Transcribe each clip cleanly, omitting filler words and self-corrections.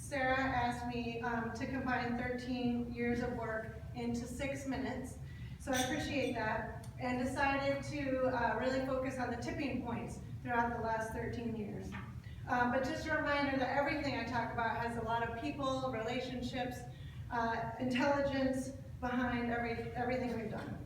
Sarah asked me to combine 13 years of work into 6 minutes, so I appreciate that, and decided to really focus on the tipping points throughout the last 13 years. But just a reminder that everything I talk about has a lot of people, relationships, intelligence behind everything we've done.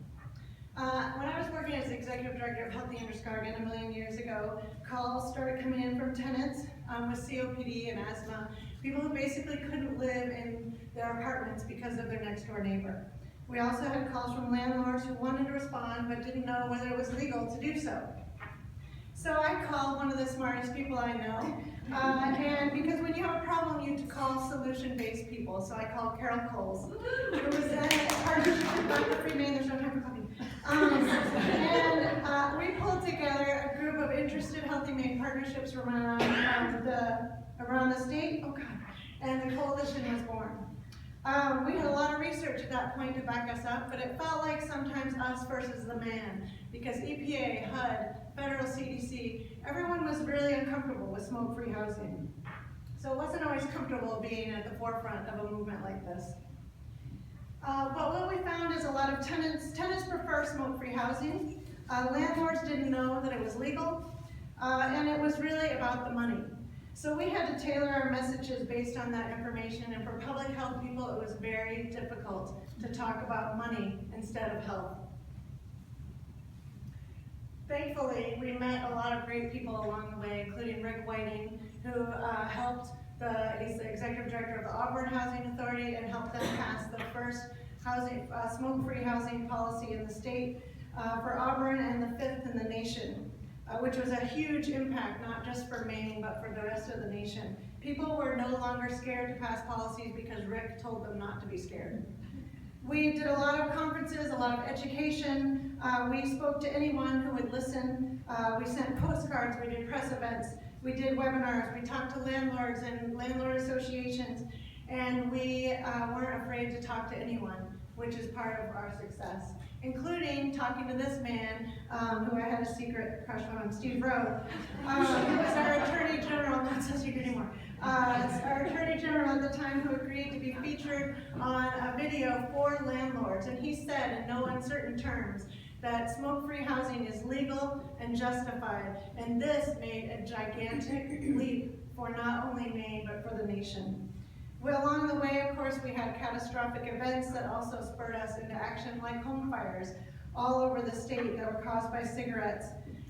When I was working as executive director of Healthy Androscoggin a million years ago, calls started coming in from tenants with COPD and asthma, people who basically couldn't live in their apartments because of their next door neighbor. We also had calls from landlords who wanted to respond but didn't know whether it was legal to do so. So I called one of the smartest people I know, and because when you have a problem, you call solution-based people. So I called Carol Coles, who was then a partnership with Dr. Freeman. There's no time for coffee. And we pulled together a group of interested Healthy Maine partnerships around the state. Oh God! And the coalition was born. We had a lot of research at that point to back us up, but it felt like sometimes us versus the man, because EPA, HUD, federal CDC, everyone was really uncomfortable with smoke-free housing. So it wasn't always comfortable being at the forefront of a movement like this. But what we found is a lot of tenants prefer smoke-free housing. Landlords didn't know that it was legal, and it was really about the money. So we had to tailor our messages based on that information, and for public health people, it was very difficult to talk about money instead of health. Thankfully, we met a lot of great people along the way, including Rick Whiting, who he's the executive director of the Auburn Housing Authority, and helped them pass the first smoke-free housing policy in the state for Auburn, and the 5th in the nation, which was a huge impact, not just for Maine, but for the rest of the nation. People were no longer scared to pass policies because Rick told them not to be scared. We did a lot of conferences, a lot of education. We spoke to anyone who would listen. We sent postcards, we did press events, we did webinars, we talked to landlords and landlord associations, and we weren't afraid to talk to anyone, which is part of our success, including talking to this man who I had a secret crush on, Steve Rowe, who was our Attorney General, not so secret anymore, our Attorney General at the time, who agreed to be featured on a video for landlords. And he said in no uncertain terms that smoke-free housing is legal and justified, and this made a gigantic leap for not only Maine, but for the nation. Well, along the way, of course, we had catastrophic events that also spurred us into action, like home fires all over the state that were caused by cigarettes.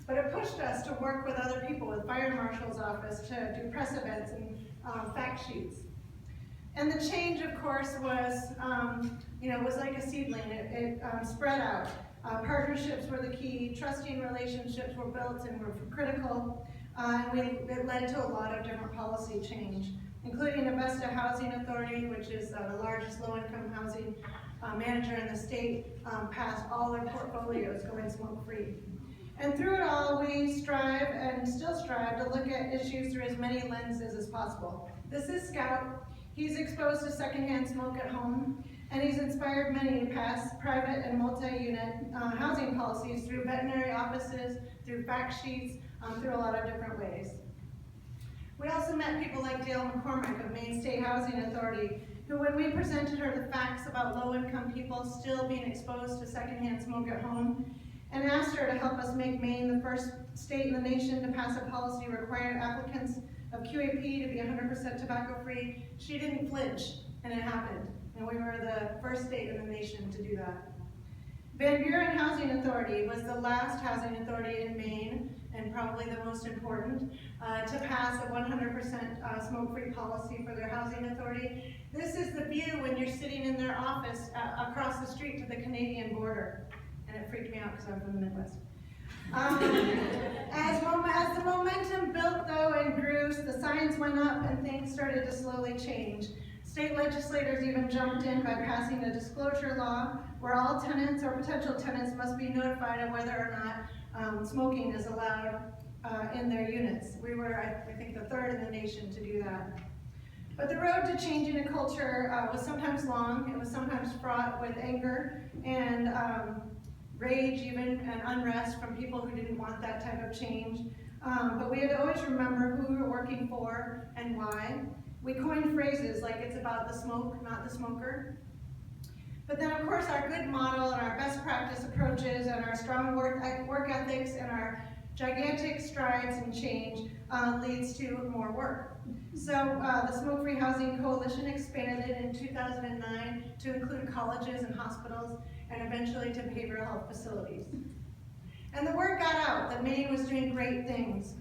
But it pushed us to work with other people, with Fire Marshal's office, to do press events and fact sheets. And the change, of course, was, was like a seedling. It spread out. Partnerships were the key. Trusting relationships were built and were critical. And it led to a lot of different policy change, including Avesta Housing Authority, which is the largest low-income housing manager in the state, passed all their portfolios going smoke-free. And through it all, we strive and still strive to look at issues through as many lenses as possible. This is Scout. He's exposed to secondhand smoke at home, and he's inspired many to pass private and multi-unit housing policies through veterinary offices, through fact sheets, through a lot of different ways. We also met people like Dale McCormick of Maine State Housing Authority, who, when we presented her the facts about low-income people still being exposed to secondhand smoke at home, and asked her to help us make Maine the first state in the nation to pass a policy requiring applicants of QAP to be 100% tobacco-free, she didn't flinch, and it happened. And we were the first state in the nation to do that. Van Buren Housing Authority was the last housing authority in Maine, and probably the most important, to pass a 100% smoke-free policy for their housing authority. This is the view when you're sitting in their office across the street to the Canadian border. And it freaked me out because I'm from the Midwest. As the momentum built, though, and grew, the signs went up and things started to slowly change. State legislators even jumped in by passing a disclosure law where all tenants or potential tenants must be notified of whether or not smoking is allowed in their units. We were, I think, the 3rd in the nation to do that. But the road to changing a culture was sometimes long. It was sometimes fraught with anger and rage, even, and unrest from people who didn't want that type of change. But we had to always remember who we were working for and why. We coined phrases like it's about the smoke, not the smoker. But then of course our good model and our best practice approaches and our strong work ethics and our gigantic strides in change leads to more work. So the Smoke Free Housing Coalition expanded in 2009 to include colleges and hospitals and eventually to behavioral health facilities. And the word got out that Maine was doing great things.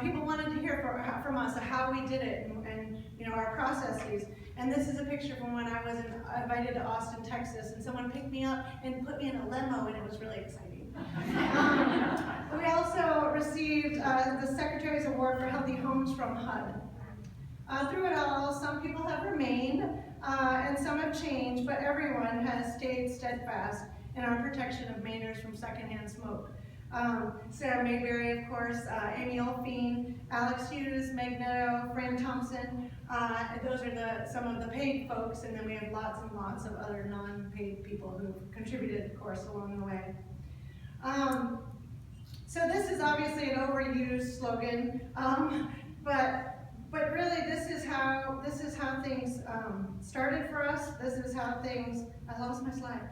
People wanted to hear from us how we did it and you know, our processes. And this is a picture from when I was invited to Austin, Texas, and someone picked me up and put me in a limo, and it was really exciting. We also received the Secretary's Award for Healthy Homes from HUD. Through it all, some people have remained and some have changed, but everyone has stayed steadfast in our protection of Mainers from secondhand smoke. Sarah Mayberry, of course, Amy Olfine, Alex Hughes, Meg Netto, Fran Thompson. Those are some of the paid folks, and then we have lots and lots of other non-paid people who contributed, of course, along the way. So this is obviously an overused slogan, but really this is how things started for us. This is how things. I lost my slide.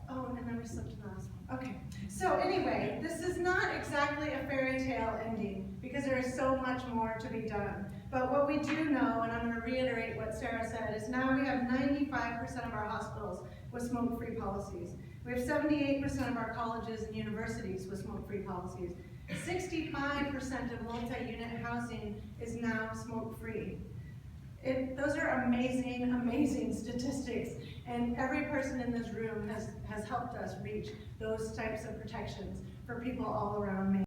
And then we slipped to the last one. Okay. So anyway, this is not exactly a fairy tale ending because there is so much more to be done. But what we do know, and I'm going to reiterate what Sarah said, is now we have 95% of our hospitals with smoke-free policies. We have 78% of our colleges and universities with smoke-free policies. 65% of multi-unit housing is now smoke-free. Those are amazing, amazing statistics, and every person in this room has helped us reach those types of protections for people all around Maine.